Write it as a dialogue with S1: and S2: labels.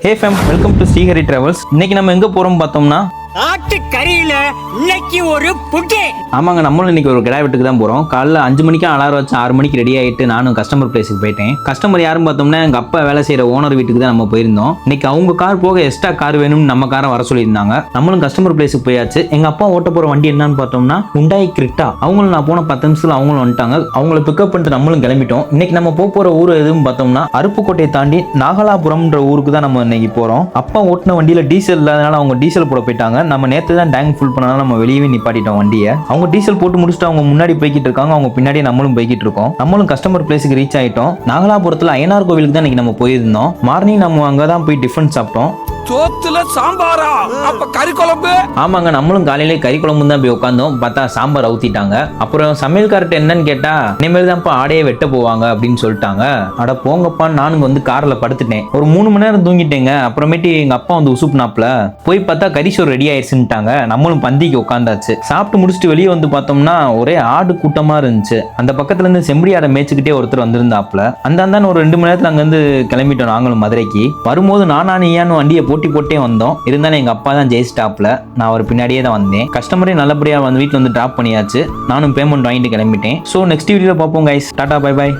S1: Hey fame, welcome to Srihari travels. இன்னைக்கு நம்ம எங்க போறோம் பார்த்தோம்னா
S2: ஆட்டுக்கறியில இன்னைக்கு ஒரு புகை.
S1: ஆமாங்க, நம்மளும் இன்னைக்கு ஒரு கிடா வீட்டுக்கு தான் போறோம். காலைல 5 மணிக்கு அலாரம் வச்சு 6 மணிக்கு ரெடி ஆயிட்டு நானும் கஸ்டமர் பிளேஸுக்கு போயிட்டேன். கஸ்டமர் யாரும் பார்த்தோம்னா எங்க அப்பா வேலை செய்யற ஓனர் வீட்டுக்கு தான் நம்ம போயிருந்தோம். இன்னைக்கு அவங்க கார் போக எக்ஸ்ட்ரா கார் வேணும்னு நம்ம காரை வர சொல்லியிருந்தாங்க. நம்மளும் கஸ்டமர் பிளேஸுக்கு போயாச்சு. எங்க அப்பா ஓட்ட போற வண்டி என்னன்னு பார்த்தோம்னா Hyundai Creta. அவங்களும் நான் போன 10 நிமிஷத்துல அவங்களும் வந்துட்டாங்க. அவங்கள பிக்கப் பண்ணிட்டு நம்மளும் கிளம்பிட்டோம். இன்னைக்கு நம்ம போற ஊர் எதுவும் பார்த்தோம்னா அருப்புக்கோட்டையை தாண்டி நாகலாபுரம்ன்ற ஊருக்கு தான் நம்ம இன்னைக்கு போறோம். அப்பா ஓட்டின வண்டியில டீசல் இல்லாதனால அவங்க டீசல் போட போயிட்டாங்க. நம்ம நேற்று தான் டேங்க் ஃபுல் பண்ணனால நம்ம வெளியவே நிப்பாட்டிட்டோம் வண்டியை. அவங்க டீசல் போட்டு முடிச்சுட்டு அவங்க முன்னாடி போய்கிட்டு இருக்காங்க, அவங்க பின்னாடியே நம்மளும் போய்கிட்டு இருக்கோம். நம்மளும் கஸ்டமர் பிளேஸுக்கு ரீச் ஆயிட்டோம். நாகலாபுரத்துல ஐயனார் கோவிலுக்கு தான் இன்னைக்கு நம்ம போயிருந்தோம். மார்னிங் நம்ம அங்கதான் போய் டிஃபன் சாப்பிட்டோம்.
S3: சோத்துல சாம்பாரா, அப்ப கறி குழம்பு.
S1: ஆமாங்க, நம்மளும் காலையிலே கறி குழம்பு தான் போய் உட்காந்தோம். பார்த்தா சாம்பார் ஊத்திட்டாங்க. அப்புறம் சமையல்கார்ட்ட என்னன்னு கேட்டா இனிமேல் தான்ப்பா ஆடையே வெட்ட போவாங்க அப்படின்னு சொல்லிட்டாங்க. அட போங்கப்பா, நானும் வந்து கார்ல படுத்துட்டேன். ஒரு 3 மணி நேரம் தூங்கிட்டேங்க. அப்புறமேட்டு எங்க அப்பா வந்து உசுப்புனாப்ல போய் பார்த்தா கறி சோறு ரெடி ஆயிடுச்சுட்டாங்க. நம்மளும் பந்திக்கு உட்காந்தாச்சு. சாப்பிட்டு முடிச்சுட்டு வெளியே வந்து பார்த்தோம்னா ஒரே ஆடு கூட்டமா இருந்துச்சு. அந்த பக்கத்துல இருந்து செம்பரி ஆடை மேய்ச்சிக்கிட்டே ஒருத்தர் வந்திருந்தாப்ல. அந்த ஒரு 2 மணி நேரத்துல அங்க இருந்து கிளம்பிட்டோம் நாங்களும் மதுரைக்கு. வரும்போது நானும் வண்டியை போட்டே வந்தோம். இருந்தாலும் எங்க அப்பா தான் ஜெயிஸ்டாப்ல, நான் அவர் பின்னாடியே தான் வந்தேன். கஸ்டமரே நல்லபடியா வந்து வீட்டுல வந்து டிராப் பண்ணியாச்சு. நானும் பேமெண்ட் வாங்கிட்டு கிளம்பிட்டேன். ஸோ நெக்ஸ்ட் வீடியோல பார்ப்போம் கைஸ். Tata, bye bye.